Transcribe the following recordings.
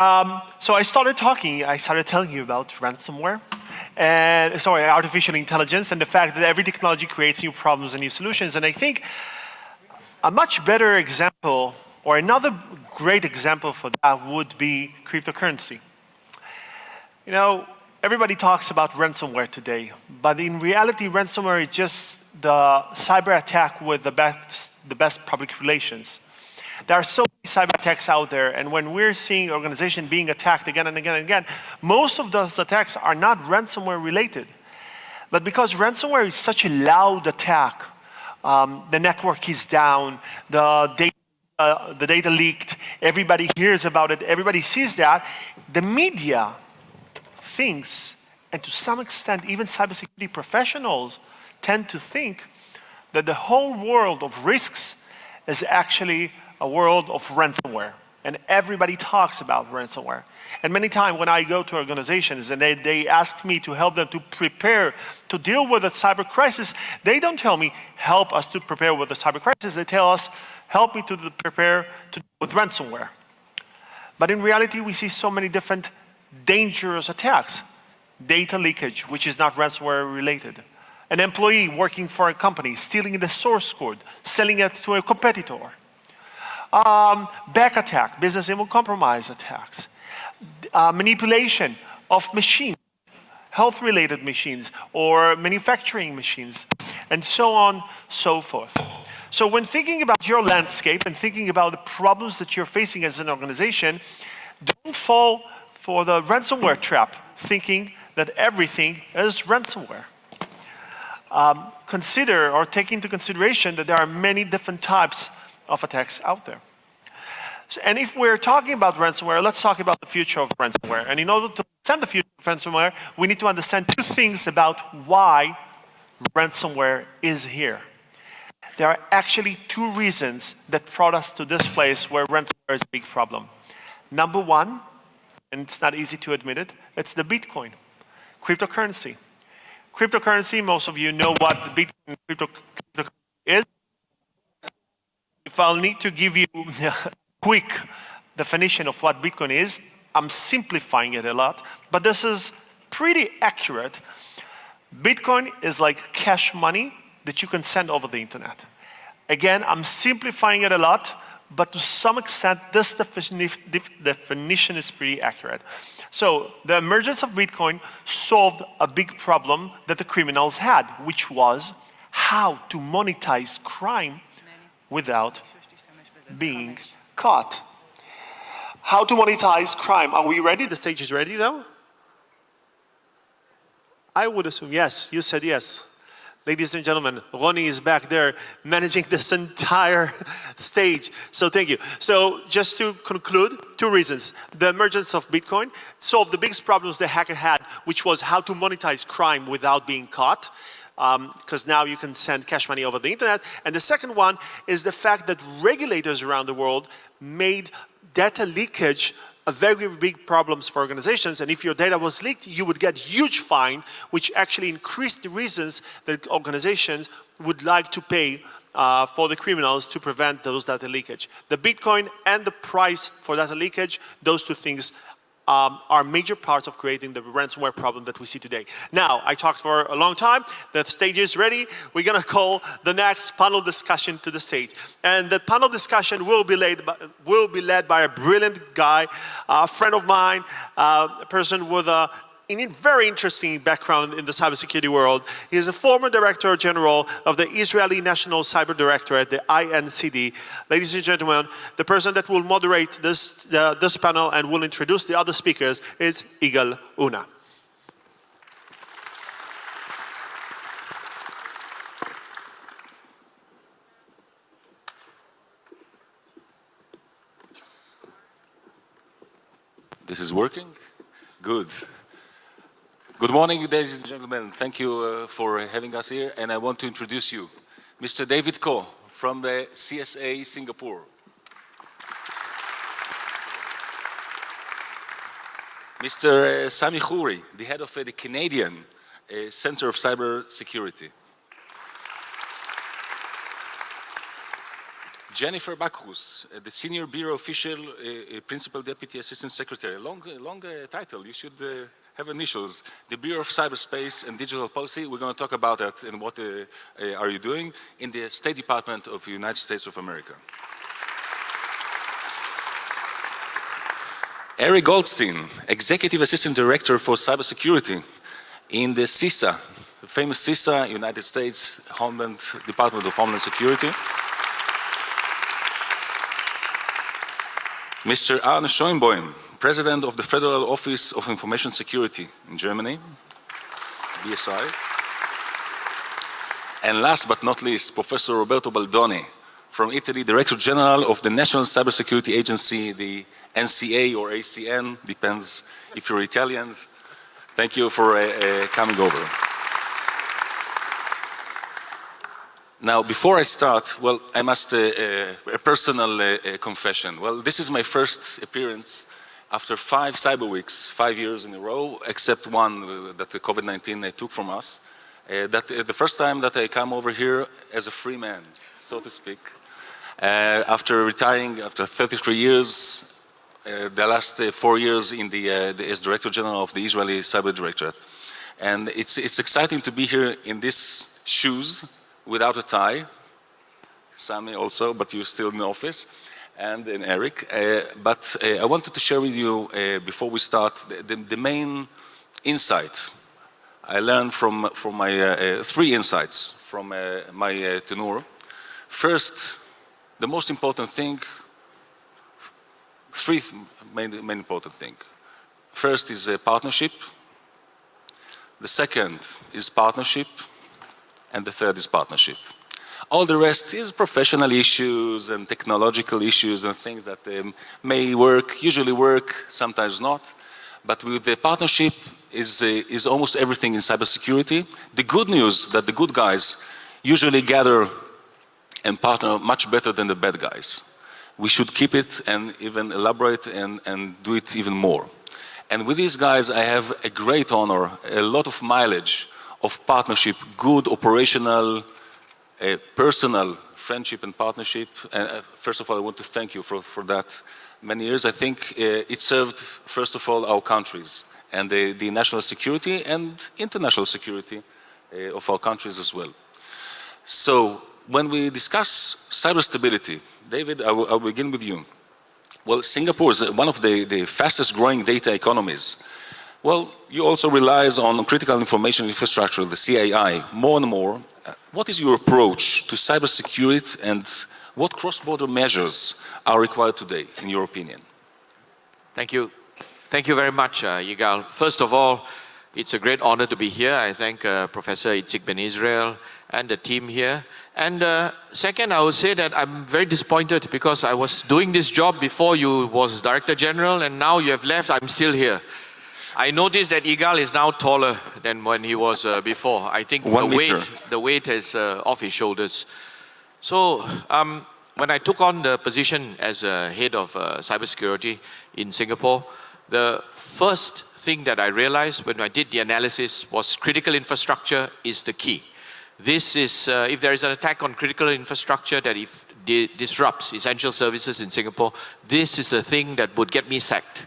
So I started telling you about ransomware, and artificial intelligence, and the fact that every technology creates new problems and new solutions. And I think a much better example, or another great example for that, would be cryptocurrency. You know, everybody talks about ransomware today, but in reality, ransomware is just the cyber attack with the best public relations. There are so many cyber attacks out there, and when we're seeing organizations being attacked again and again and again, most of those attacks are not ransomware related. But because ransomware is such a loud attack, the network is down, the data leaked, everybody hears about it, everybody sees that, the media thinks, and to some extent even cybersecurity professionals tend to think, that the whole world of risks is actually a world of ransomware. And everybody talks about ransomware. And many times when I go to organizations and they ask me to help them to prepare to deal with a cyber crisis, they don't tell me, help us to prepare with the cyber crisis. They tell us, help me to prepare to deal with ransomware. But in reality, we see so many different dangerous attacks. Data leakage, which is not ransomware related. An employee working for a company, stealing the source code, selling it to a competitor. Back attack, business email compromise attacks. Manipulation of machines, health-related machines, or manufacturing machines, and so on, so forth. So when thinking about your landscape and thinking about the problems that you're facing as an organization, don't fall for the ransomware trap, thinking that everything is ransomware. Consider or take into consideration that there are many different types of attacks out there. So, and if we're talking about ransomware, let's talk about the future of ransomware. And in order to understand the future of ransomware, we need to understand two things about why ransomware is here. There are actually two reasons that brought us to this place where ransomware is a big problem. Number one, and it's not easy to admit it, it's the Bitcoin, cryptocurrency. Cryptocurrency, most of you know what the Bitcoin cryptocurrency is. If I'll need to give you a quick definition of what Bitcoin is, I'm simplifying it a lot, but this is pretty accurate. Bitcoin is like cash money that you can send over the internet. Again, I'm simplifying it a lot, but to some extent, this definition is pretty accurate. So the emergence of Bitcoin solved a big problem that the criminals had, which was how to monetize crime without being caught. How to monetize crime. Are we ready? The stage is ready though? I would assume yes. You said yes. Ladies and gentlemen, Ronnie is back there managing this entire stage. So thank you. So just to conclude, two reasons. The emergence of Bitcoin solved the biggest problems the hacker had, which was how to monetize crime without being caught. Because now you can send cash money over the internet. And the second one is the fact that regulators around the world made data leakage a very big problems for organizations. And if your data was leaked, you would get huge fine, which actually increased the reasons that organizations would like to pay for the criminals to prevent those data leakage. The Bitcoin and the price for data leakage, those two things are major parts of creating the ransomware problem that we see today. Now, I talked for a long time. The stage is ready. We're going to call the next panel discussion to the stage. And the panel discussion will be led by a brilliant guy, a friend of mine, a person with a very interesting background in the cybersecurity world. He is a former Director General of the Israeli National Cyber Directorate, the INCD. Ladies and gentlemen, the person that will moderate this panel and will introduce the other speakers is Yigal Unna. This is working? Good. Good morning, ladies and gentlemen. Thank you for having us here. And I want to introduce you, Mr. David Ko from the CISA Singapore. Mr. Sami Khoury, the head of the Canadian Center of Cybersecurity. Jennifer Bachus, the Senior Bureau Official, Principal Deputy Assistant Secretary. Long title, you should have initials. The Bureau of Cyberspace and Digital Policy, we're going to talk about that and what are you doing in the State Department of the United States of America. Eric Goldstein, Executive Assistant Director for Cybersecurity in the CISA, the famous CISA, United States Department of Homeland Security. Mr. Arne Schönbohm, President of the Federal Office of Information Security in Germany, BSI. And last but not least, Professor Roberto Baldoni, from Italy, Director General of the National Cybersecurity Agency, the NCA or ACN, depends if you're Italian. Thank you for coming over. Now, before I start, well, I must, a personal confession. Well, this is my first appearance after 5 cyber weeks, 5 years in a row, except one that the COVID-19 took from us. The first time that I come over here as a free man, so to speak, after retiring after 33 years, the last 4 years in as Director General of the Israeli Cyber Directorate. And it's exciting to be here in these shoes without a tie. Sami also, but you're still in the office, and Eric. But I wanted to share with you, before we start, the main insight I learned from my 3 insights from my tenure. First, the most important thing, 3 main important things. First is a partnership. The second is partnership. And the third is partnership. All the rest is professional issues and technological issues and things that may work, usually work, sometimes not. But with the partnership is almost everything in cybersecurity. The good news that the good guys usually gather and partner much better than the bad guys. We should keep it and even elaborate and do it even more. And with these guys, I have a great honor, a lot of mileage of partnership, good operational, personal friendship and partnership. First of all, I want to thank you for that many years. I think it served, first of all, our countries and the national security and international security of our countries as well. So when we discuss cyber stability, David, I'll begin with you. Well, Singapore is one of the fastest growing data economies. Well, you also relies on critical information infrastructure, the CAI, more and more. What is your approach to cybersecurity and what cross-border measures are required today, in your opinion? Thank you. Thank you very much, Yigal. First of all, it's a great honor to be here. I thank Professor Itzik Ben Israel and the team here. And second, I would say that I'm very disappointed because I was doing this job before you was Director General and now you have left, I'm still here. I noticed that Yigal is now taller than when he was before. I think the weight is off his shoulders. So when I took on the position as head of cybersecurity in Singapore, the first thing that I realized when I did the analysis was critical infrastructure is the key. This is, if there is an attack on critical infrastructure that disrupts essential services in Singapore, this is the thing that would get me sacked.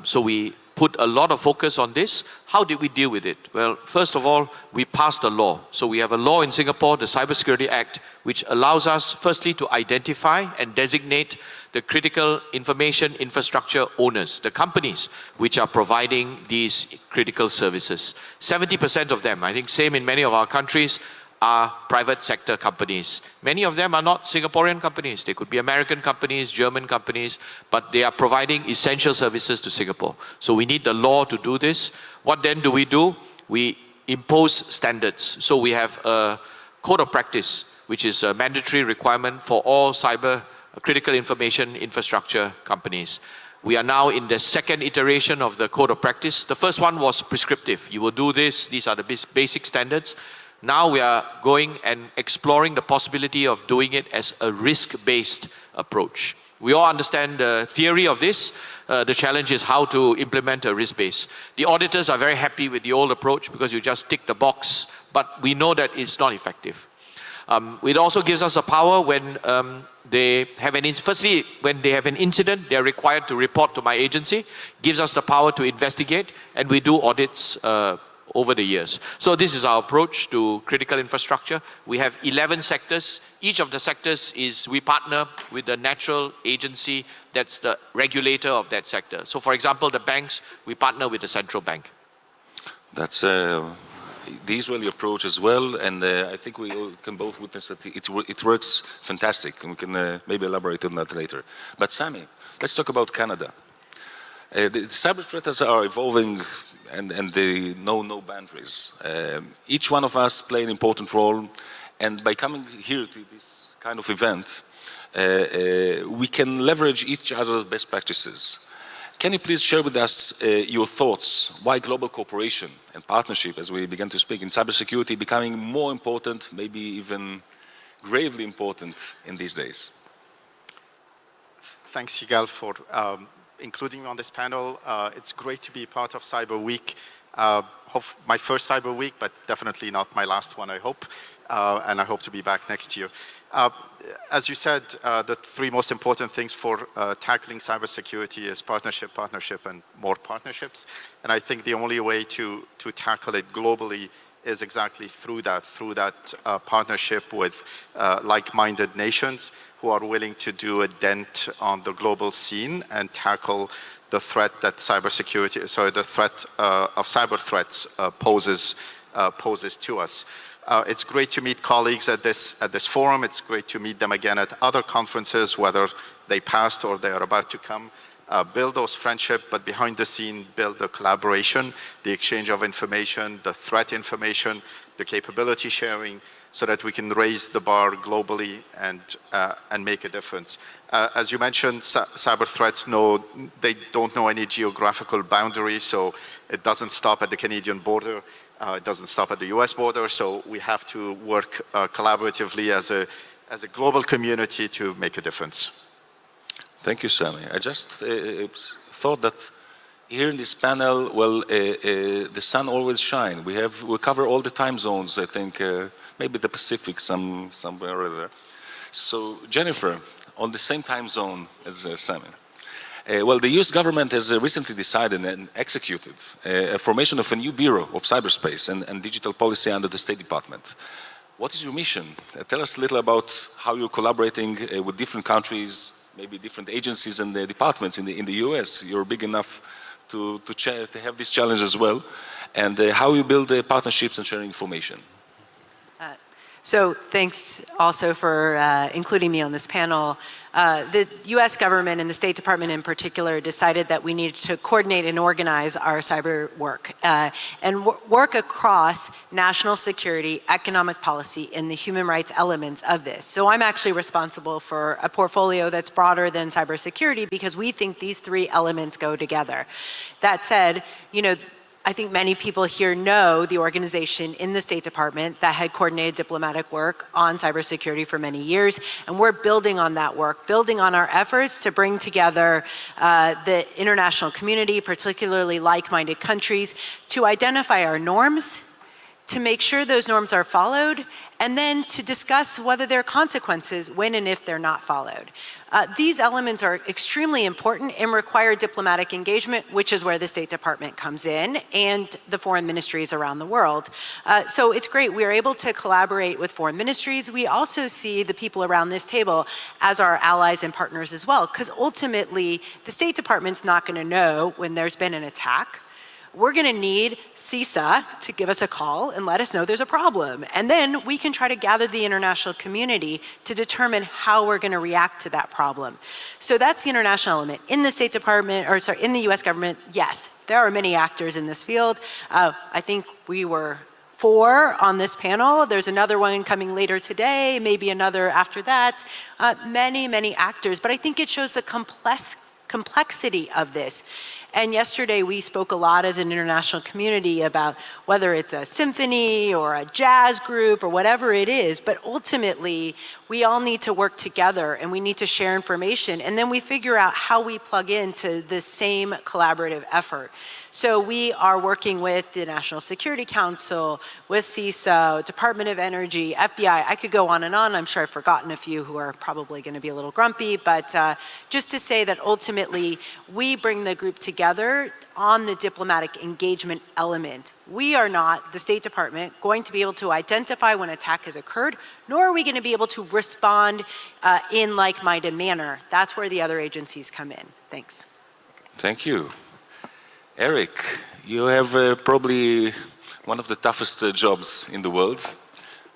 So we put a lot of focus on this. How did we deal with it? Well, first of all, we passed a law. So we have a law in Singapore, the Cybersecurity Act, which allows us firstly to identify and designate the critical information infrastructure owners, the companies which are providing these critical services. 70% of them, I think same in many of our countries, are private sector companies. Many of them are not Singaporean companies. They could be American companies, German companies, but they are providing essential services to Singapore. So we need the law to do this. What then do? We impose standards. So we have a code of practice, which is a mandatory requirement for all cyber critical information infrastructure companies. We are now in the second iteration of the code of practice. The first one was prescriptive. You will do this. These are the basic standards. Now we are going and exploring the possibility of doing it as a risk-based approach. We all understand the theory of this. The challenge is how to implement a risk base. The auditors are very happy with the old approach because you just tick the box, but we know that it's not effective. It also gives us the power when they have firstly, when they have an incident, they are required to report to my agency, gives us the power to investigate, and we do audits over the years. So this is our approach to critical infrastructure. We have 11 sectors. Each of the sectors we partner with the natural agency that's the regulator of that sector. So for example, the banks, we partner with the central bank. That's the Israeli approach as well, and I think we can both witness that it works fantastic, and we can maybe elaborate on that later. But Sami, let's talk about Canada. The cyber threats are evolving, and they know no boundaries. Each one of us play an important role, and by coming here to this kind of event, we can leverage each other's best practices. Can you please share with us your thoughts why global cooperation and partnership, as we began to speak, in cybersecurity becoming more important, maybe even gravely important in these days? Thanks, Yigal, for including me on this panel. It's great to be part of Cyber Week. My first Cyber Week, but definitely not my last one, I hope. And I hope to be back next year. As you said, the three most important things for tackling cybersecurity is partnership, partnership, and more partnerships. And I think the only way to tackle it globally is exactly through that partnership with like-minded nations who are willing to do a dent on the global scene and tackle the threat that the threat of cyber threats poses to us. It's great to meet colleagues at this forum. It's great to meet them again at other conferences, whether they passed or they are about to come. Build those friendships, but behind the scene, build the collaboration, the exchange of information, the threat information, the capability sharing, so that we can raise the bar globally and make a difference. As you mentioned, cyber threats they don't know any geographical boundary, so it doesn't stop at the Canadian border. It doesn't stop at the US border, so we have to work collaboratively as a global community to make a difference. Thank you, Sami. I just thought that here in this panel, well, the sun always shines. We cover all the time zones, I think, maybe the Pacific somewhere or there. So, Jennifer, on the same time zone as Sami. Well, the US government has recently decided and executed a formation of a new Bureau of Cyberspace and Digital Policy under the State Department. What is your mission? Tell us a little about how you're collaborating with different countries, maybe different agencies and departments in the US. You're big enough to have this challenge as well. And how you build partnerships and sharing information. So thanks also for including me on this panel. The US government and the State Department in particular decided that we needed to coordinate and organize our cyber work and work across national security, economic policy, and the human rights elements of this. So I'm actually responsible for a portfolio that's broader than cybersecurity because we think these three elements go together. That said, I think many people here know the organization in the State Department that had coordinated diplomatic work on cybersecurity for many years, and we're building on that work, building on our efforts to bring together the international community, particularly like-minded countries, to identify our norms, to make sure those norms are followed, and then to discuss whether there are consequences when and if they're not followed. These elements are extremely important and require diplomatic engagement, which is where the State Department comes in, and the foreign ministries around the world. So it's great. We are able to collaborate with foreign ministries. We also see the people around this table as our allies and partners as well, because ultimately, the State Department's not going to know when there's been an attack. We're going to need CISA to give us a call and let us know there's a problem. And then we can try to gather the international community to determine how we're going to react to that problem. So that's the international element. In the State Department, in the US government, yes, there are many actors in this field. I think we were 4 on this panel. There's another one coming later today, maybe another after that. Many, many actors. But I think it shows the complexity of this. And yesterday we spoke a lot as an international community about whether it's a symphony or a jazz group or whatever it is, but ultimately we all need to work together and we need to share information, and then we figure out how we plug into the same collaborative effort. So we are working with the National Security Council, with CISA, Department of Energy, FBI. I could go on and on. I'm sure I've forgotten a few who are probably going to be a little grumpy, but just to say that ultimately we bring the group together on the diplomatic engagement element. We are not, the State Department, going to be able to identify when an attack has occurred, nor are we going to be able to respond in like-minded manner. That's where the other agencies come in. Thanks. Thank you. Eric, you have probably one of the toughest jobs in the world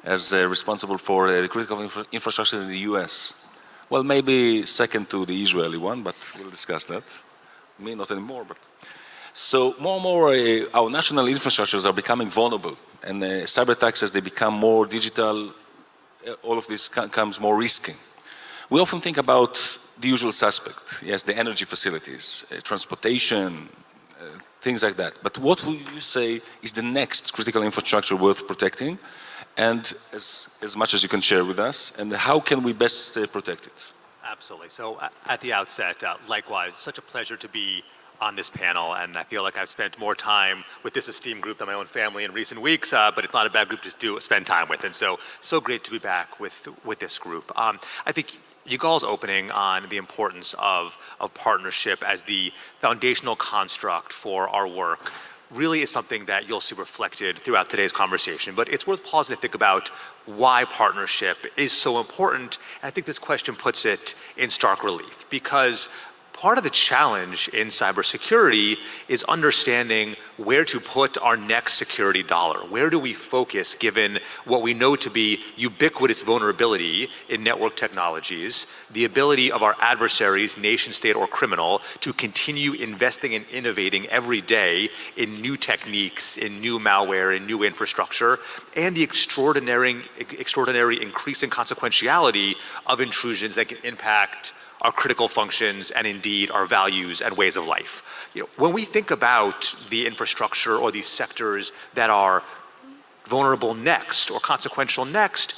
as responsible for the critical infrastructure in the US. Well, maybe second to the Israeli one, but we'll discuss that. Me, not anymore, but. So more and more our national infrastructures are becoming vulnerable, and cyber attacks, as they become more digital, all of this becomes more risky. We often think about the usual suspect, yes, the energy facilities, transportation, things like that. But what would you say is the next critical infrastructure worth protecting, and as much as you can share with us, and how can we best protect it? Absolutely. So at the outset, likewise, such a pleasure to be on this panel, and I feel like I've spent more time with this esteemed group than my own family in recent weeks, but it's not a bad group to spend time with, and so great to be back with this group. I think Yigal's opening on the importance of partnership as the foundational construct for our work really is something that you'll see reflected throughout today's conversation. But it's worth pausing to think about why partnership is so important. And I think this question puts it in stark relief, because part of the challenge in cybersecurity is understanding where to put our next security dollar. Where do we focus given what we know to be ubiquitous vulnerability in network technologies, the ability of our adversaries, nation state or criminal, to continue investing and innovating every day in new techniques, in new malware, in new infrastructure, and the extraordinary increasing consequentiality of intrusions that can impact our critical functions and indeed our values and ways of life. When we think about the infrastructure or these sectors that are vulnerable next or consequential next,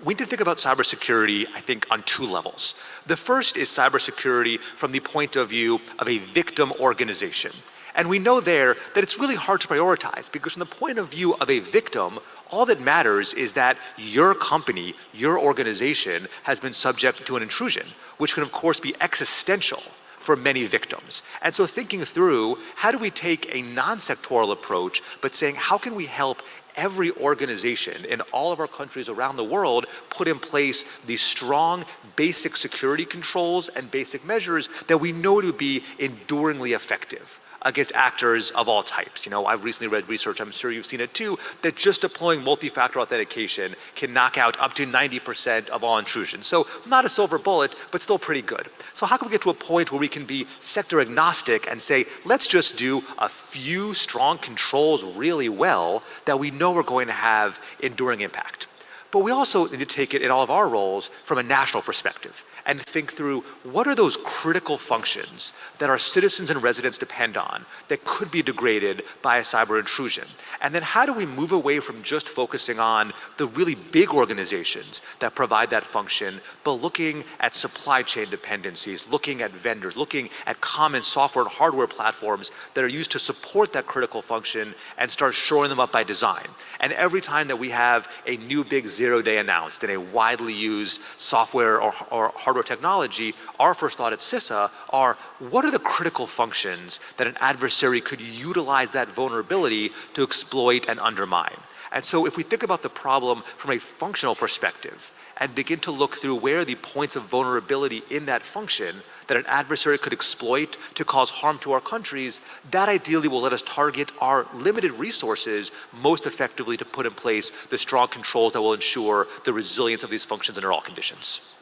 we need to think about cybersecurity, I think, on two levels. The first is cybersecurity from the point of view of a victim organization. And we know there that it's really hard to prioritize, because from the point of view of a victim, all that matters is that your company, your organization has been subject to an intrusion, which can of course be existential for many victims. And so thinking through, how do we take a non-sectoral approach, but saying how can we help every organization in all of our countries around the world put in place these strong basic security controls and basic measures that we know to be enduringly effective against actors of all types. I've recently read research, I'm sure you've seen it too, that just deploying multi-factor authentication can knock out up to 90% of all intrusions. So not a silver bullet, but still pretty good. So how can we get to a point where we can be sector agnostic and say, let's just do a few strong controls really well that we know are going to have enduring impact. But we also need to take it in all of our roles from a national perspective and think through what are those critical functions that our citizens and residents depend on that could be degraded by a cyber intrusion. And then how do we move away from just focusing on the really big organizations that provide that function, but looking at supply chain dependencies, looking at vendors, looking at common software and hardware platforms that are used to support that critical function and start shoring them up by design. And every time that we have a new big zero-day announced in a widely used software or hardware technology, our first thought at CISA are, what are the critical functions that an adversary could utilize that vulnerability to exploit and undermine? And so if we think about the problem from a functional perspective and begin to look through where are the points of vulnerability in that function that an adversary could exploit to cause harm to our countries, that ideally will let us target our limited resources most effectively to put in place the strong controls that will ensure the resilience of these functions under all conditions.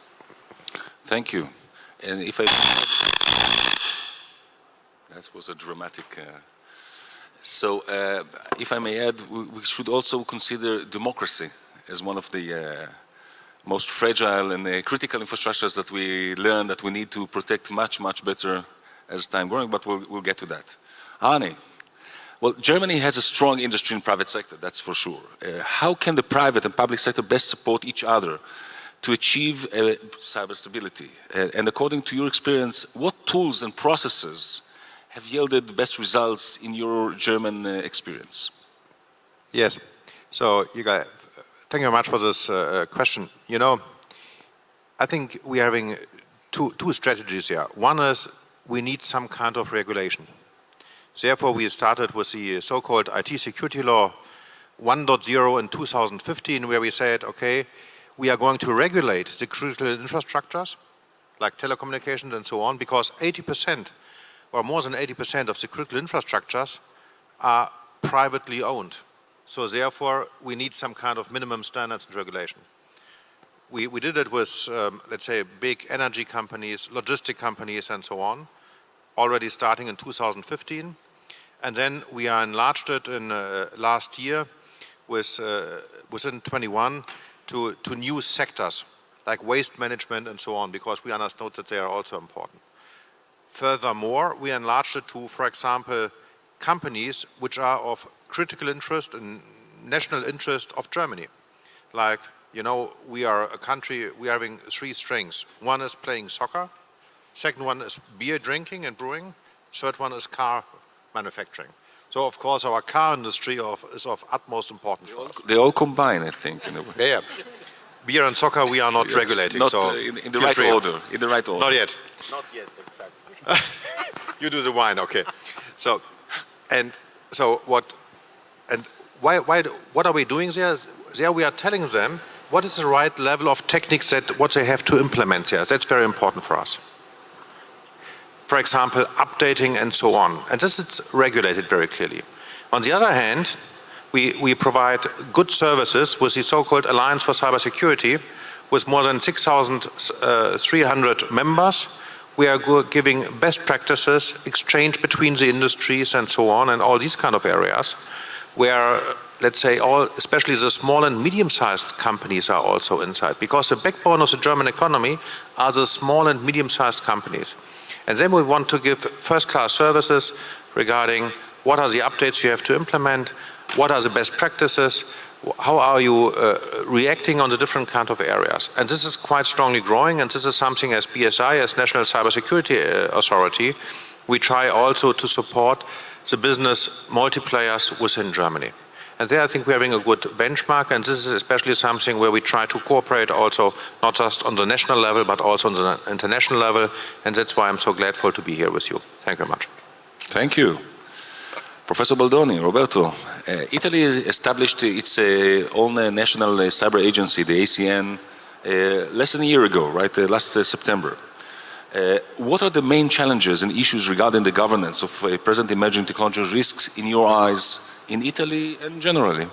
Thank you. And if that was a dramatic. So if I may add, we should also consider democracy as one of the most fragile and critical infrastructures that we learn that we need to protect much, much better as time growing, but we'll get to that. Arne, well, Germany has a strong industry and private sector, that's for sure. How can the private and public sector best support each other to achieve cyber stability? And according to your experience, what tools and processes have yielded the best results in your German experience? Yes. So, Yigal, thank you very much for this question. You know, I think we are having two strategies here. One is we need some kind of regulation. Therefore, we started with the so-called IT security law 1.0 in 2015, where we said, okay, we are going to regulate the critical infrastructures, like telecommunications and so on, because 80% or more than 80% of the critical infrastructures are privately owned. So therefore, we need some kind of minimum standards and regulation. We did it with, let's say, big energy companies, logistic companies, and so on, already starting in 2015. And then we enlarged it in last year with, within 21 to new sectors, like waste management and so on, because we understood that they are also important. Furthermore, we enlarged it to, for example, companies which are of critical interest and national interest of Germany. Like, you know, we are a country, we are having three strengths. One is playing soccer, second one is beer drinking and brewing, third one is car manufacturing. So, of course, our car industry is of utmost importance for us. They all combine, I think, in a way. Yeah. Beer and soccer we are not regulating. Not so in the right order. In the right order. Not yet. Not yet, exactly. You do the wine, okay. So, what are we doing there? There we are telling them what is the right level of techniques that what they have to implement there. That's very important for us. For example, updating and so on. And this is regulated very clearly. On the other hand, we provide good services with the so-called Alliance for Cybersecurity with more than 6,300 members. We are giving best practices, exchange between the industries and so on, and all these kind of areas where, let's say, especially the small and medium-sized companies are also inside, because the backbone of the German economy are the small and medium-sized companies. And then we want to give first-class services regarding what are the updates you have to implement, what are the best practices, how are you reacting on the different kind of areas. And this is quite strongly growing, and this is something as BSI, as National Cybersecurity Authority, we try also to support the business multipliers within Germany. And there I think we're having a good benchmark, and this is especially something where we try to cooperate also, not just on the national level, but also on the international level, and that's why I'm so grateful to be here with you. Thank you very much. Thank you. Professor Baldoni, Roberto, Italy established its own national cyber agency, the ACN, less than a year ago, right, last September. What are the main challenges and issues regarding the governance of present emerging technology risks in your eyes in Italy and generally?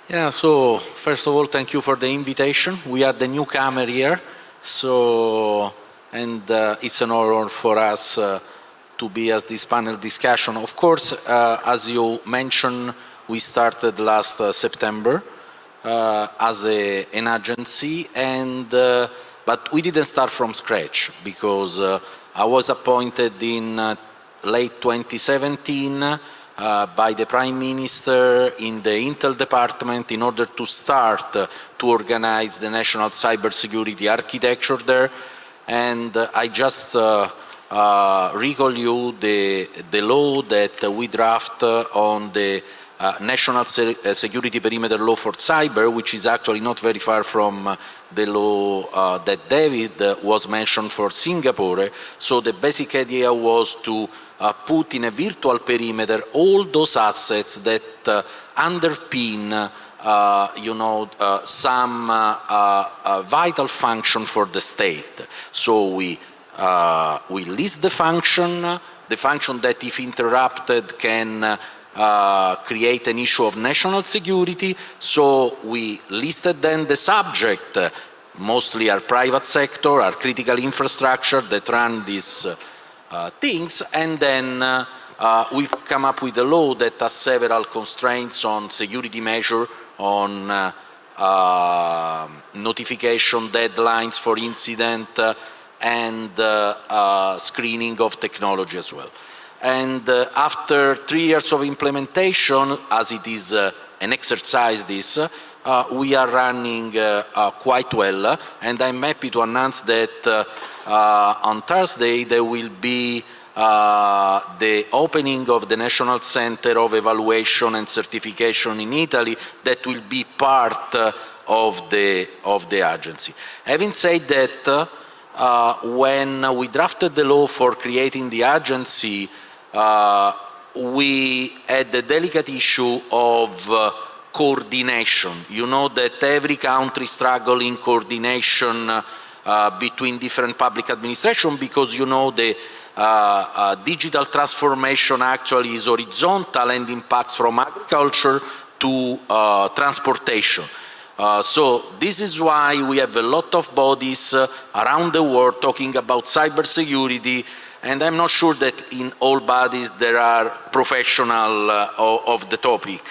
Yeah, so first of all, thank you for the invitation. We are the newcomer here, so, and it's an honor for us to be at this panel discussion. Of course, as you mentioned, we started last September as an agency, and but we didn't start from scratch, because I was appointed in late 2017 by the Prime Minister in the Intel department in order to start to organize the national cybersecurity architecture there. And I just recall you the law that we draft on the National Security Perimeter Law for Cyber, which is actually not very far from the law that David was mentioned for Singapore. So the basic idea was to put in a virtual perimeter all those assets that underpin some vital function for the state. So we list the function that if interrupted can create an issue of national security. So we listed then the subject, mostly our private sector, our critical infrastructure that run these things, and then we come up with a law that has several constraints on security measure, on notification deadlines for incident, and screening of technology as well. And after 3 years of implementation, as it is an exercise we are running quite well, and I'm happy to announce that on Thursday there will be the opening of the National Center of Evaluation and Certification in Italy that will be part of the agency. Having said that, when we drafted the law for creating the agency, we had the delicate issue of coordination. You know that every country struggles in coordination between different public administration, because you know the digital transformation actually is horizontal and impacts from agriculture to transportation. So this is why we have a lot of bodies around the world talking about cybersecurity, and I'm not sure that in all bodies there are professionals of the topic,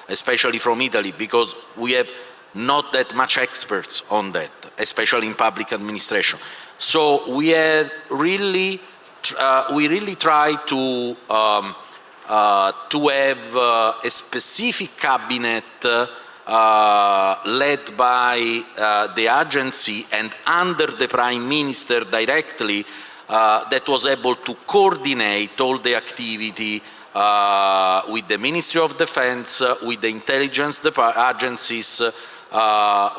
especially from Italy, because we have not that much experts on that, especially in public administration. So we really try to have a specific cabinet led by the agency and under the Prime Minister directly, that was able to coordinate all the activity with the Ministry of Defense, with the intelligence agencies,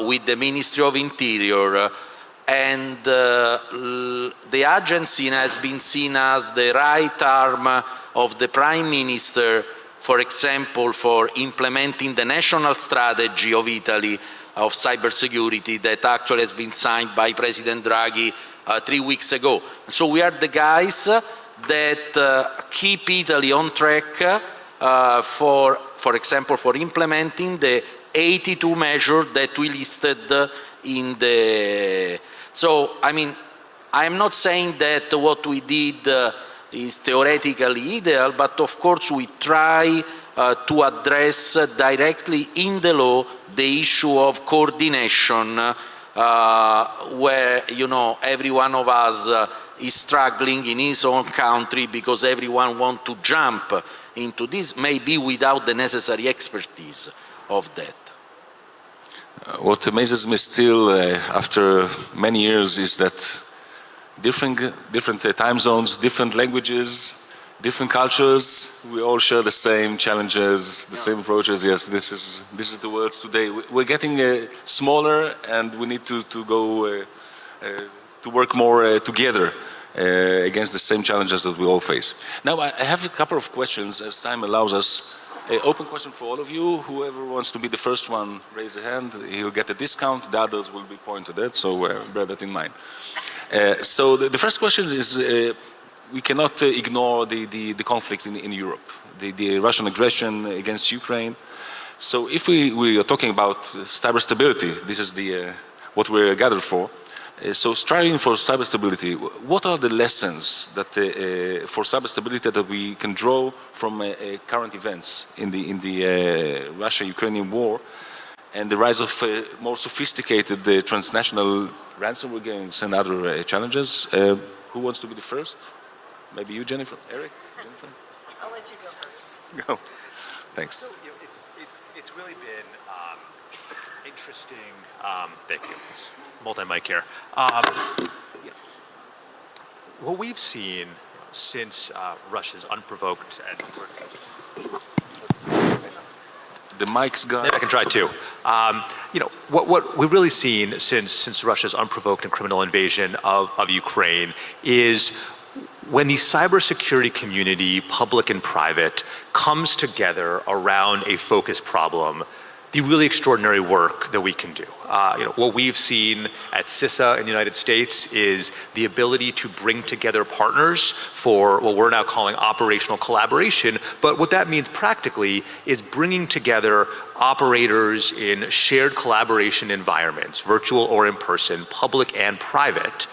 with the Ministry of Interior, and the agency has been seen as the right arm of the Prime Minister, for example, for implementing the national strategy of Italy of cybersecurity that actually has been signed by President Draghi 3 weeks ago. So we are the guys that keep Italy on track for example, for implementing the 82 measures that we listed in the... So, I mean, I'm not saying that what we did is theoretically ideal, but of course we try to address directly in the law the issue of coordination, where, you know, every one of us is struggling in his own country because everyone wants to jump into this, maybe without the necessary expertise of that. What amazes me still after many years is that different time zones, different languages, different cultures, we all share the same challenges, the same approaches. Yes, this is the world today. We're getting smaller, and we need to go to work more together against the same challenges that we all face. Now, I have a couple of questions, as time allows us. Open question for all of you. Whoever wants to be the first one, raise a hand. He'll get a discount. The others will be pointed at, so bear that in mind. So the first question is, we cannot ignore the conflict in Europe, the Russian aggression against Ukraine. So if we are talking about cyber stability, this is what we're gathered for. So striving for cyber stability, what are the lessons that for cyber stability that we can draw from current events in the Russia-Ukrainian war and the rise of more sophisticated transnational ransomware gangs and other challenges? Who wants to be the first? Maybe you, Jennifer? Eric? Jennifer? I'll let you go first. Go. Thanks. So, you know, it's really been interesting. Thank you. Multi-mic here. What we've seen since Russia's unprovoked and the mic's gone. I can try too. You know, what we've really seen since Russia's unprovoked and criminal invasion of Ukraine is when the cybersecurity community, public and private, comes together around a focused problem, the really extraordinary work that we can do. You know, what we've seen at CISA in the United States is the ability to bring together partners for what we're now calling operational collaboration. But what that means practically is bringing together operators in shared collaboration environments, virtual or in person, public and private,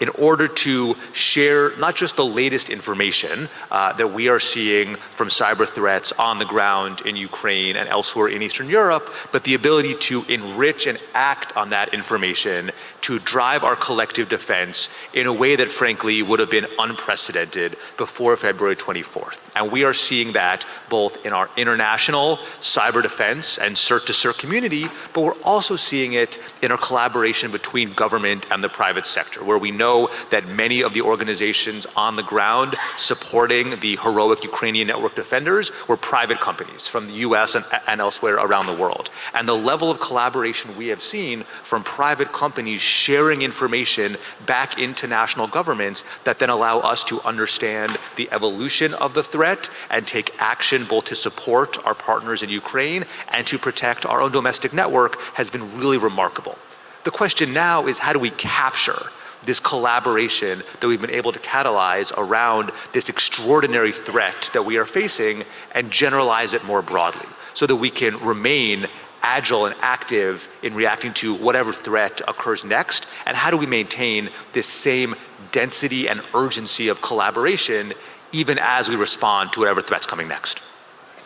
in order to share not just the latest information that we are seeing from cyber threats on the ground in Ukraine and elsewhere in Eastern Europe, but the ability to enrich and act on that information to drive our collective defense in a way that frankly would have been unprecedented before February 24th. And we are seeing that both in our international cyber defense and CERT-to-CERT community, but we're also seeing it in our collaboration between government and the private sector, where we know that many of the organizations on the ground supporting the heroic Ukrainian network defenders were private companies from the US and elsewhere around the world. And the level of collaboration we have seen from private companies sharing information back into national governments that then allow us to understand the evolution of the threat and take action both to support our partners in Ukraine and to protect our own domestic network has been really remarkable. The question now is, how do we capture this collaboration that we've been able to catalyze around this extraordinary threat that we are facing and generalize it more broadly so that we can remain agile and active in reacting to whatever threat occurs next? And how do we maintain this same density and urgency of collaboration even as we respond to whatever threat's coming next?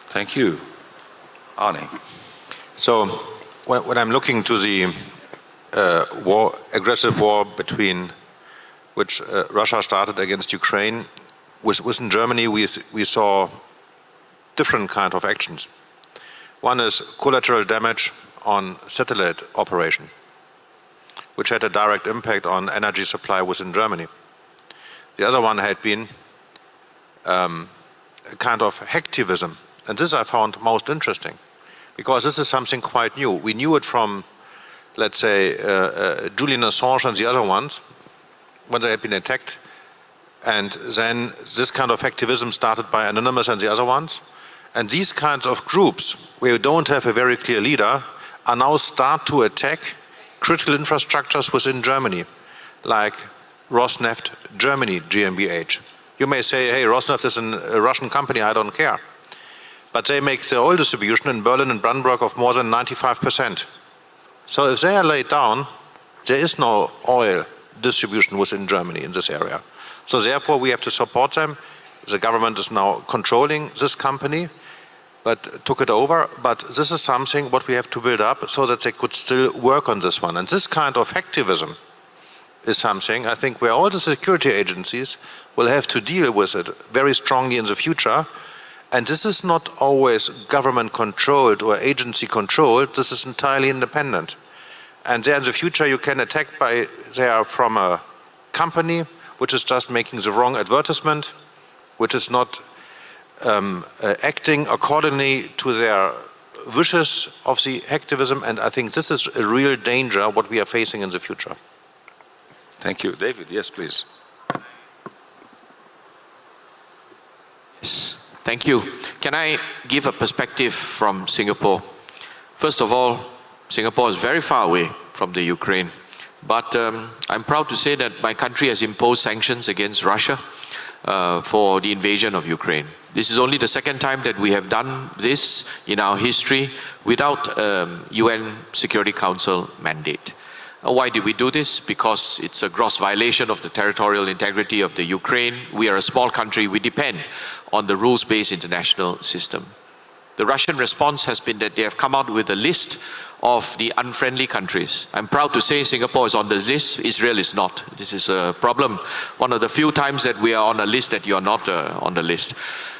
Thank you. Arne. So when I'm looking to the aggressive war between which Russia started against Ukraine, within Germany we saw different kind of actions. One is collateral damage on satellite operation, which had a direct impact on energy supply within Germany. The other one had been a kind of hacktivism, and this I found most interesting, because this is something quite new. We knew it from, let's say, Julian Assange and the other ones, when they had been attacked, and then this kind of hacktivism started by Anonymous and the other ones. And these kinds of groups, where you don't have a very clear leader, are now start to attack critical infrastructures within Germany, like Rosneft Germany GmbH. You may say, hey, Rosneft is a Russian company, I don't care. But they make their oil distribution in Berlin and Brandenburg of more than 95%. So if they are laid down, there is no oil distribution within Germany in this area. So therefore we have to support them. The government is now controlling this company, but took it over. But this is something what we have to build up so that they could still work on this one. And this kind of hacktivism is something I think where all the security agencies will have to deal with it very strongly in the future. And this is not always government controlled or agency controlled. This is entirely independent. And there in the future you can attack they are from a company which is just making the wrong advertisement, which is not acting accordingly to their wishes of the hacktivism, and I think this is a real danger what we are facing in the future. Thank you. David, yes, please. Yes, thank you. Can I give a perspective from Singapore? First of all, Singapore is very far away from the Ukraine, but I'm proud to say that my country has imposed sanctions against Russia for the invasion of Ukraine. This is only the second time that we have done this in our history without UN Security Council mandate. Why did we do this? Because it's a gross violation of the territorial integrity of the Ukraine. We are a small country. We depend on the rules-based international system. The Russian response has been that they have come out with a list of the unfriendly countries. I'm proud to say Singapore is on the list, Israel is not. This is a problem. One of the few times that we are on a list that you are not on the list.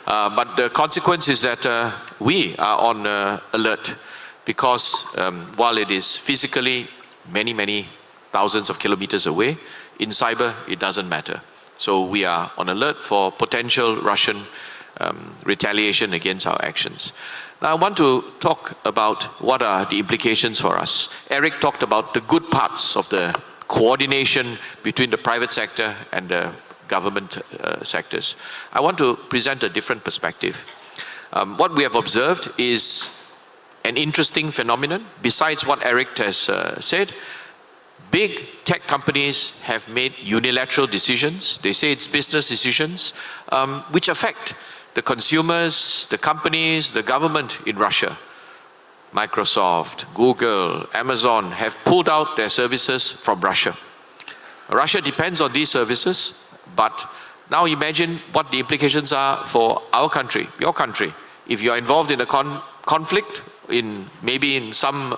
But the consequence is that we are on alert because while it is physically many thousands of kilometers away, in cyber it doesn't matter. So we are on alert for potential Russian retaliation against our actions. Now I want to talk about what are the implications for us. Eric talked about the good parts of the coordination between the private sector and the government sectors. I want to present a different perspective. What we have observed is an interesting phenomenon. Besides what Eric has said, big tech companies have made unilateral decisions. They say it's business decisions, which affect the consumers, the companies, the government in Russia. Microsoft, Google, Amazon have pulled out their services from Russia. Russia depends on these services, but now imagine what the implications are for our country, your country. If you're involved in a conflict, maybe in some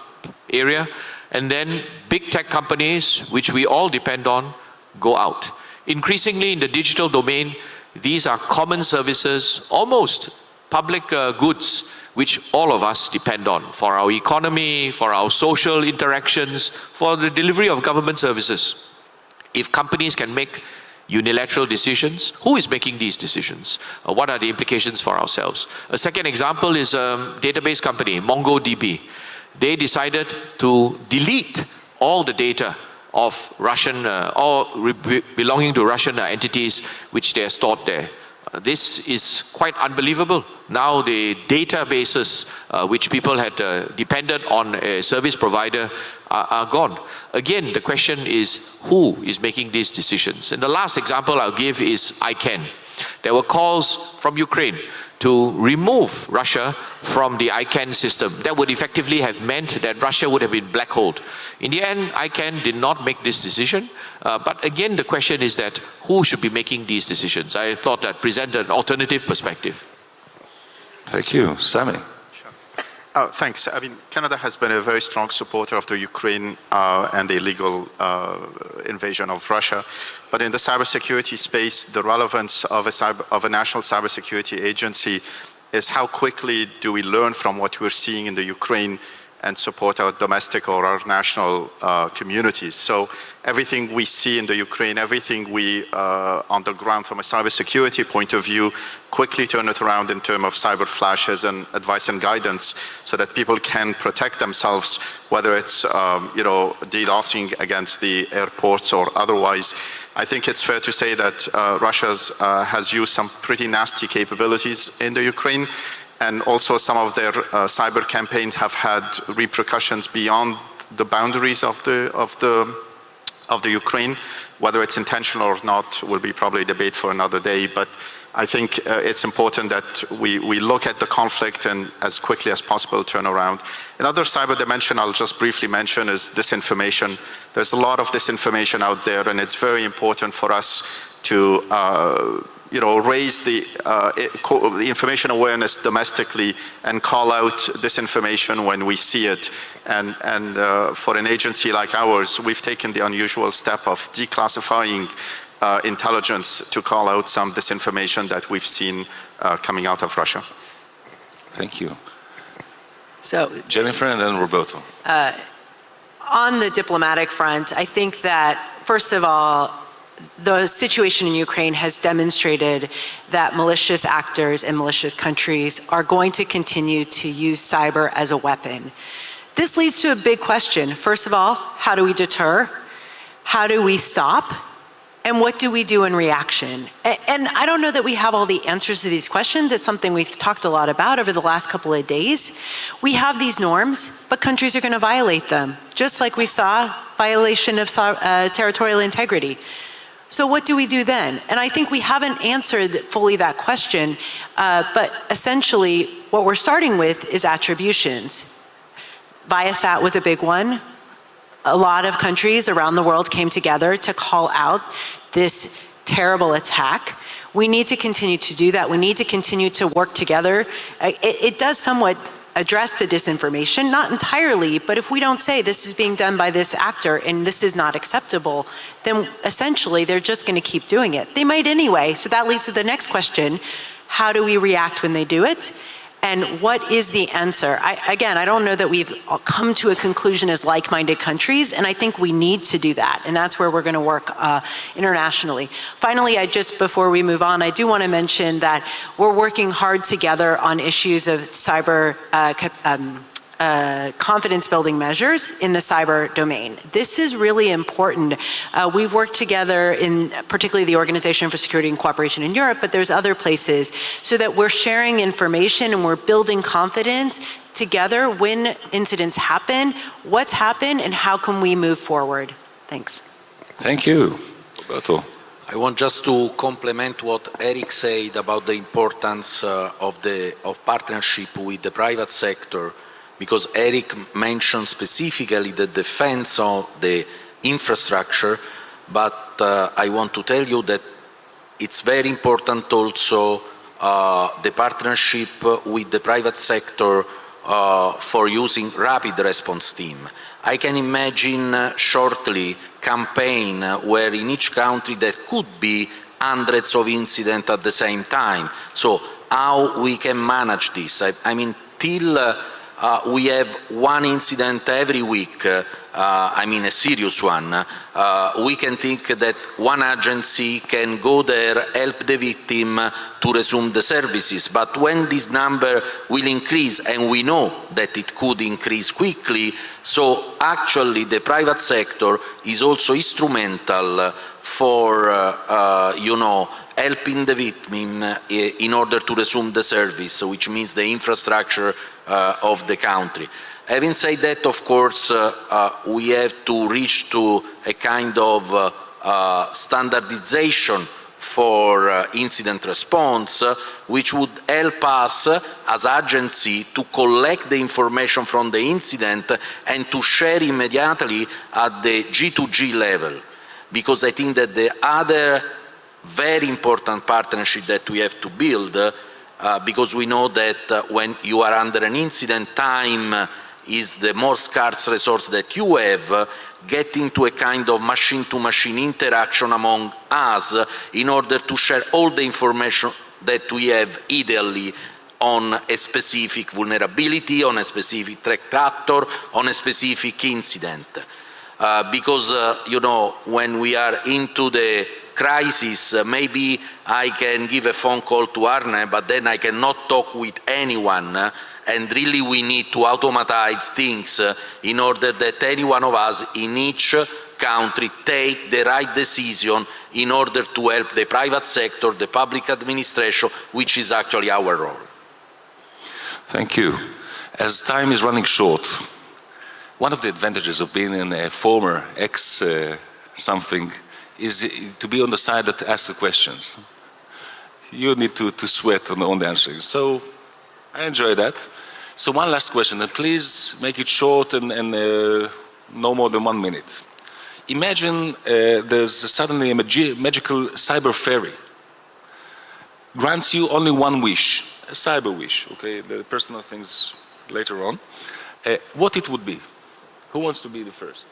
area, and then big tech companies, which we all depend on, go out. Increasingly in the digital domain, these are common services, almost public goods, which all of us depend on for our economy, for our social interactions, for the delivery of government services. If companies can make unilateral decisions, who is making these decisions? What are the implications for ourselves? A second example is a database company, MongoDB. They decided to delete all the data of Russian, belonging to Russian entities which they are stored there. This is quite unbelievable. Now the databases which people had depended on a service provider are gone. Again, the question is who is making these decisions? And the last example I'll give is ICANN. There were calls from Ukraine to remove Russia from the ICANN system. That would effectively have meant that Russia would have been blackholed. In the end, ICANN did not make this decision. But again, the question is that who should be making these decisions? I thought that presented an alternative perspective. Thank you. Sami. Thanks. I mean, Canada has been a very strong supporter of the Ukraine and the illegal invasion of Russia. But in the cybersecurity space, the relevance of a national cybersecurity agency is how quickly do we learn from what we're seeing in the Ukraine and support our domestic or our national communities. So everything we see in the Ukraine, everything we on the ground from a cybersecurity point of view, quickly turn it around in terms of cyber flashes and advice and guidance so that people can protect themselves, whether it's DDoSing against the airports or otherwise. I think it's fair to say that Russia has used some pretty nasty capabilities in the Ukraine, and also some of their cyber campaigns have had repercussions beyond the boundaries of the Ukraine. Whether it's intentional or not will be probably a debate for another day, but I think it's important that we look at the conflict and as quickly as possible turn around. Another cyber dimension I'll just briefly mention is disinformation. There's a lot of disinformation out there, and it's very important for us to raise the information awareness domestically and call out disinformation when we see it. And for an agency like ours, we've taken the unusual step of declassifying intelligence to call out some disinformation that we've seen coming out of Russia. Thank you. So, Jennifer and then Roberto. On the diplomatic front, I think that, first of all, the situation in Ukraine has demonstrated that malicious actors and malicious countries are going to continue to use cyber as a weapon. This leads to a big question. First of all, how do we deter? How do we stop? And what do we do in reaction? And I don't know that we have all the answers to these questions. It's something we've talked a lot about over the last couple of days. We have these norms, but countries are going to violate them, just like we saw violation of territorial integrity. So what do we do then? And I think we haven't answered fully that question, but essentially what we're starting with is attributions. Viasat was a big one. A lot of countries around the world came together to call out this terrible attack. We need to continue to do that. We need to continue to work together. It does somewhat address the disinformation, not entirely, but if we don't say this is being done by this actor and this is not acceptable, then essentially they're just going to keep doing it. They might anyway, so that leads to the next question. How do we react when they do it? And what is the answer? Again, I don't know that we've come to a conclusion as like-minded countries, and I think we need to do that, and that's where we're going to work internationally. Finally, before we move on, I do want to mention that we're working hard together on issues of cyber confidence building measures in the cyber domain. This is really important. We've worked together in particularly the Organization for Security and Cooperation in Europe, but there's other places, so that we're sharing information and we're building confidence together when incidents happen, what's happened, and how can we move forward. Thanks. Thank you. Roberto. I want just to complement what Eric said about the importance of partnership with the private sector, because Eric mentioned specifically the defense of the infrastructure, but I want to tell you that it's very important also the partnership with the private sector for using rapid response team. I can imagine shortly campaign where in each country there could be hundreds of incidents at the same time. So how we can manage this? I mean, till we have one incident every week, I mean a serious one, we can think that one agency can go there, help the victim to resume the services. But when this number will increase, and we know that it could increase quickly, so actually the private sector is also instrumental for, helping the victim in order to resume the service, which means the infrastructure of the country. Having said that, of course, we have to reach to a kind of standardization for incident response, which would help us as agency to collect the information from the incident and to share immediately at the G2G level. Because I think that the other very important partnership that we have to build, because we know that when you are under an incident, time is the more scarce resource that you have, getting to a kind of machine-to-machine interaction among us in order to share all the information that we have ideally on a specific vulnerability, on a specific threat actor, on a specific incident. Because, when we are into the crisis, maybe I can give a phone call to Arne, but then I cannot talk with anyone, and really we need to automatize things in order that any one of us in each country take the right decision in order to help the private sector, the public administration, which is actually our role. Thank you. As time is running short, one of the advantages of being in a former something is to be on the side that asks the questions. You need to sweat on the answering. So I enjoy that. So one last question, and please make it short and no more than 1 minute. Imagine there's suddenly a magical cyber fairy. Grants you only one wish, a cyber wish, okay, the personal things later on. What it would be? Who wants to be the first?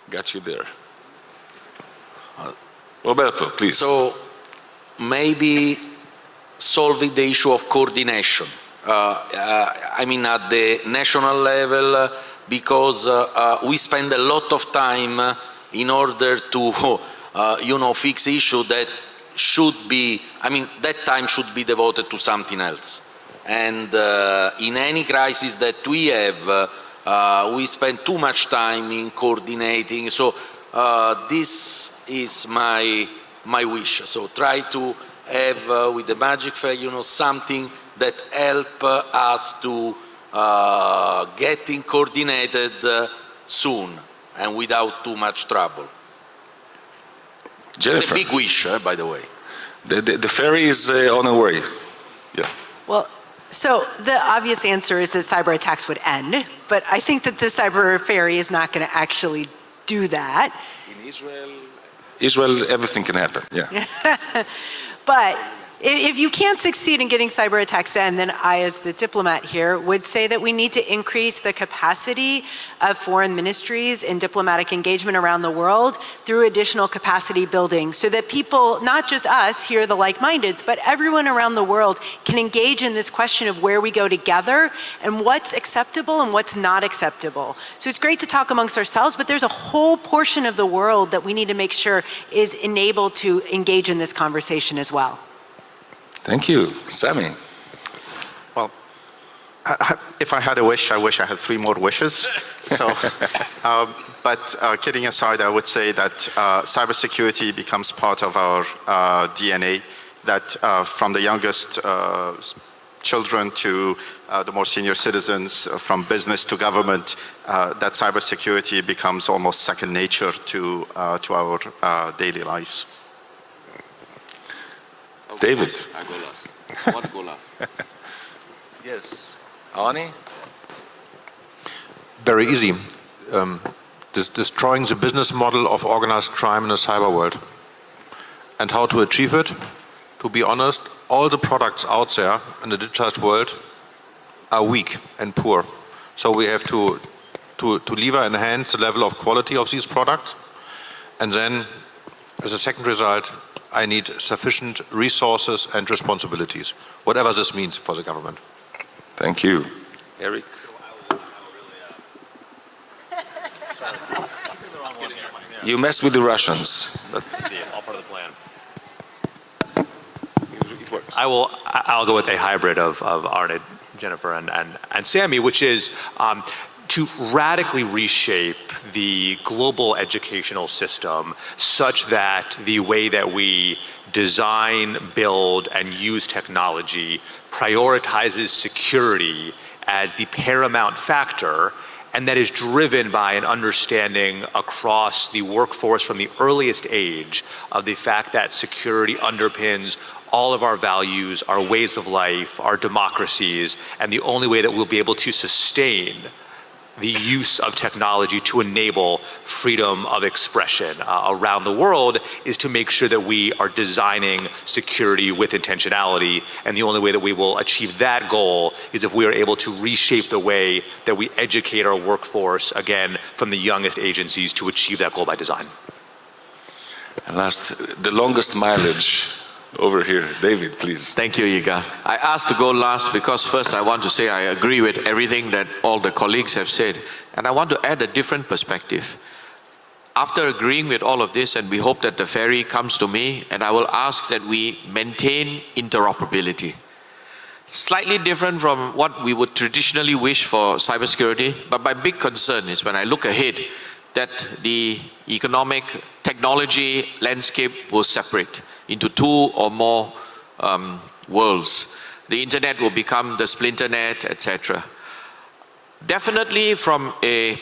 Got you there. Roberto, please. So maybe solving the issue of coordination. I mean, at the national level, because we spend a lot of time in order to, fix issue that should be, that time should be devoted to something else. And in any crisis that we have, we spend too much time in coordinating. So this is my wish. So try to have with the magic fair, something that help us to getting coordinated soon and without too much trouble. Jennifer. It's a big wish, by the way. The ferry is on the way. Yeah. Well, so the obvious answer is that cyber attacks would end, but I think that the cyber ferry is not going to actually do that. In Israel, everything can happen. Yeah. But if you can't succeed in getting cyber attacks in, then I, as the diplomat here, would say that we need to increase the capacity of foreign ministries in diplomatic engagement around the world through additional capacity building so that people, not just us here, the like-mindeds, but everyone around the world can engage in this question of where we go together and what's acceptable and what's not acceptable. So it's great to talk amongst ourselves, but there's a whole portion of the world that we need to make sure is enabled to engage in this conversation as well. Thank you. Sami. Well, if I had a wish, I wish I had 3 more wishes. So, but kidding aside, I would say that cybersecurity becomes part of our DNA, that from the youngest children to the more senior citizens, from business to government, that cybersecurity becomes almost second nature to our daily lives. David. I go last. Want to go last? Yes. Arne? Very easy. Destroying the business model of organized crime in the cyber world. And how to achieve it? To be honest, all the products out there in the digitized world are weak and poor. So we have to lever enhance the level of quality of these products. And then, as a second result, I need sufficient resources and responsibilities, whatever this means for the government. Thank you. Eric? You mess with the Russians. All part of the plan. It works. I'll go with a hybrid of Arne, Jennifer, and Sami, which is to radically reshape the global educational system such that the way that we design, build, and use technology prioritizes security as the paramount factor, and that is driven by an understanding across the workforce from the earliest age of the fact that security underpins all of our values, our ways of life, our democracies, and the only way that we'll be able to sustain the use of technology to enable freedom of expression around the world is to make sure that we are designing security with intentionality. And the only way that we will achieve that goal is if we are able to reshape the way that we educate our workforce, again, from the youngest agencies to achieve that goal by design. And last, the longest mileage. Over here, David, please. Thank you, Yigal. I asked to go last because first I want to say I agree with everything that all the colleagues have said, and I want to add a different perspective. After agreeing with all of this, and we hope that the ferry comes to me, and I will ask that we maintain interoperability. Slightly different from what we would traditionally wish for cybersecurity, but my big concern is when I look ahead that the economic technology landscape will separate into two or more worlds. The internet will become the splinternet, etc. Definitely from a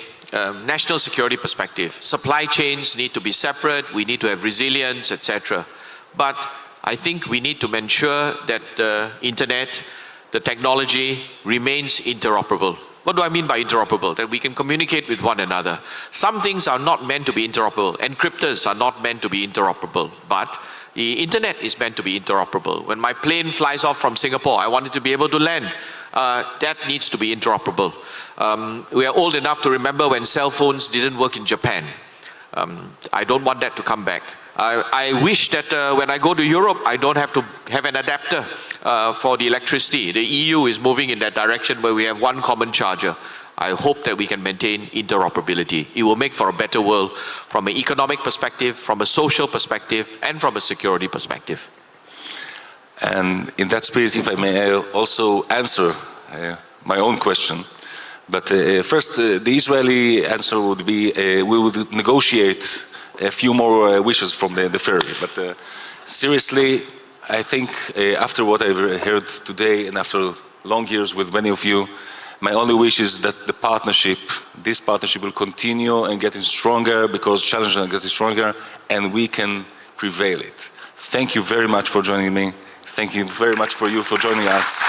national security perspective, supply chains need to be separate, we need to have resilience, etc. But I think we need to ensure that the internet, the technology remains interoperable. What do I mean by interoperable? That we can communicate with one another. Some things are not meant to be interoperable. Encryptors are not meant to be interoperable, but the internet is meant to be interoperable. When my plane flies off from Singapore, I want it to be able to land. That needs to be interoperable. We are old enough to remember when cell phones didn't work in Japan. I don't want that to come back. I wish that when I go to Europe, I don't have to have an adapter for the electricity. The EU is moving in that direction where we have one common charger. I hope that we can maintain interoperability. It will make for a better world from an economic perspective, from a social perspective, and from a security perspective. And in that spirit, if I may also answer my own question. But first, the Israeli answer would be we would negotiate a few more wishes from the ferry. But seriously, I think after what I've heard today and after long years with many of you, my only wish is that this partnership will continue and getting stronger because challenges are getting stronger and we can prevail it. Thank you very much for joining me. Thank you very much for you for joining us.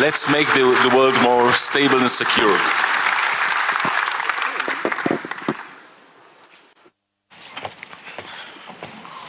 Let's make the world more stable and secure.